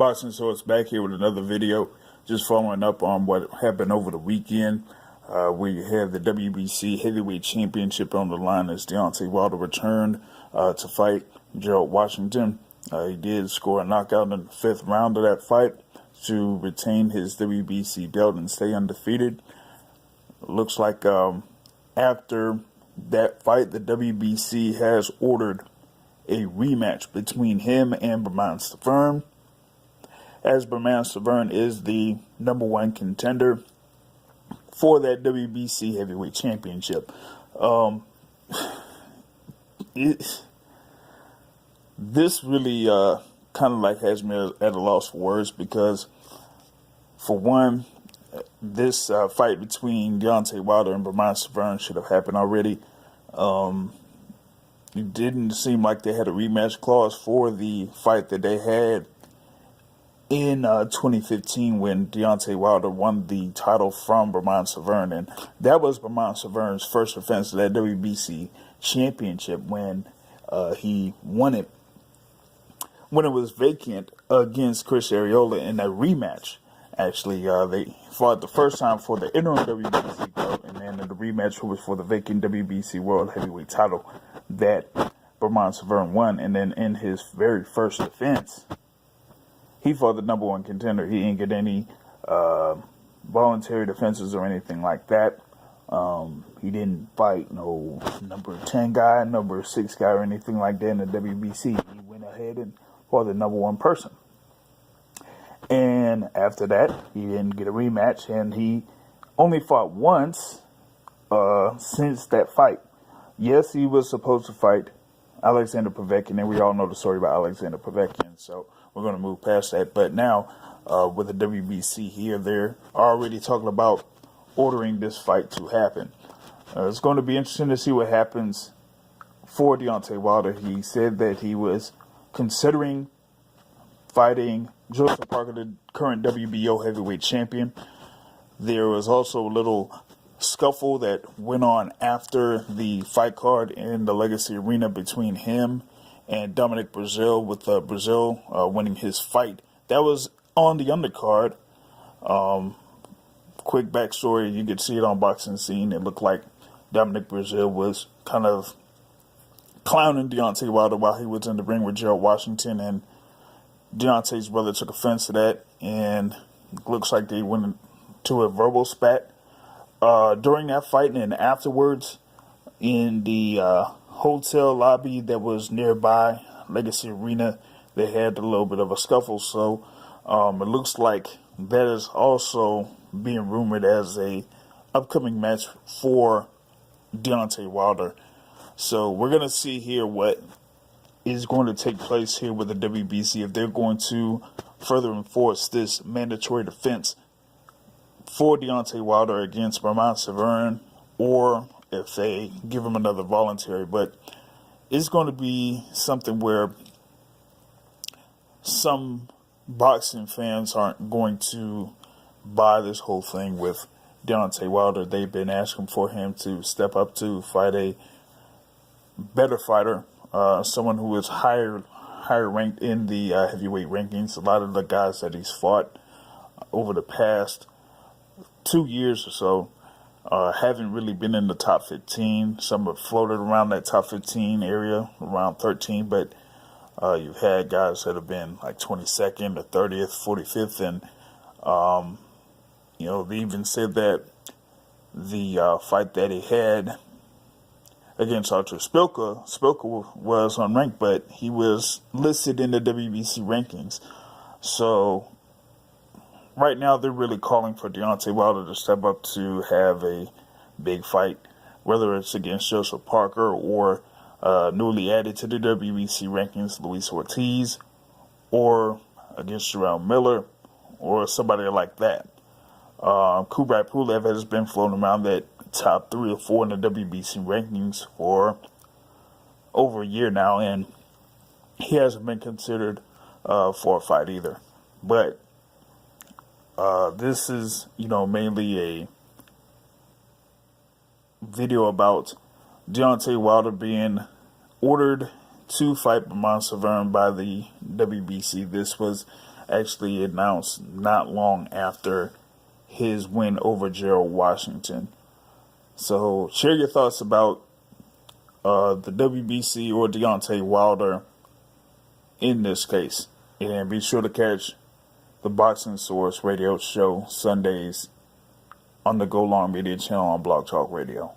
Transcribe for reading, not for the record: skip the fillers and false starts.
Boxing Source back here with another video, just following up on what happened over the weekend. We had the WBC Heavyweight Championship on the line as Deontay Wilder returned to fight Gerald Washington. He did score a knockout in the 5th round of that fight to retain his WBC belt and stay undefeated. Looks like after that fight, the WBC has ordered a rematch between him and Bermane Stiverne, as Bermane Stiverne is the #1 contender for that WBC Heavyweight Championship. This really kind of like has me at a loss for words, because for one, this fight between Deontay Wilder and Bermane Stiverne should have happened already. It didn't seem like they had a rematch clause for the fight that they had in 2015 when Deontay Wilder won the title from Bermane Stiverne, and that was Bermane Stiverne's first defense of that WBC championship when he won it when it was vacant against Chris Arreola in a rematch. Actually, they fought the first time for the interim WBC belt, and then the rematch was for the vacant WBC World Heavyweight title that Bermane Stiverne won. And then in his very first defense, he fought the #1 contender. He didn't get any voluntary defenses or anything like that. He didn't fight no number 10 guy, number 6 guy, or anything like that in the WBC. He went ahead and fought the #1 person. And after that, he didn't get a rematch, and he only fought once since that fight. Yes, he was supposed to fight Alexander Povetkin, and we all know the story about Alexander Povetkin, so we're going to move past that. But now, with the WBC here, they're already talking about ordering this fight to happen. It's going to be interesting to see what happens for Deontay Wilder. He said that he was considering fighting Joseph Parker, the current WBO heavyweight champion. There was also a little scuffle that went on after the fight card in the Legacy Arena between him and Dominic Breazeale, with Breazeale winning his fight. That was on the undercard. Quick backstory, you could see it on Boxing Scene. It looked like Dominic Breazeale was kind of clowning Deontay Wilder while he was in the ring with Gerald Washington, and Deontay's brother took offense to that, and it looks like they went into a verbal spat during that fight. And then afterwards, in the hotel lobby that was nearby Legacy Arena, they had a little bit of a scuffle. So it looks like that is also being rumored as a upcoming match for Deontay Wilder. So we're going to see here what is going to take place here with the WBC, if they're going to further enforce this mandatory defense for Deontay Wilder against Bermane Stiverne, or if they give him another voluntary. But it's going to be something where some boxing fans aren't going to buy this whole thing with Deontay Wilder. They've been asking for him to step up to fight a better fighter, someone who is higher ranked in the heavyweight rankings. A lot of the guys that he's fought over the past 2 years or so haven't really been in the top 15. Some have floated around that top 15 area, around 13, but you've had guys that have been like 22nd or 30th, 45th, and they even said that the fight that he had against Artur Szpilka was unranked, but he was listed in the WBC rankings. So right now they're really calling for Deontay Wilder to step up to have a big fight, whether it's against Joseph Parker or newly added to the WBC rankings, Luis Ortiz, or against Jarrell Miller, or somebody like that. Kubrat Pulev has been floating around that top 3 or 4 in the WBC rankings for over a year now, and he hasn't been considered for a fight either. But this is, mainly a video about Deontay Wilder being ordered to fight Bermane Stiverne by the WBC. This was actually announced not long after his win over Gerald Washington. So share your thoughts about the WBC or Deontay Wilder in this case. And be sure to catch the Boxing Source radio show Sundays on the Go Long Media channel on Blog Talk Radio.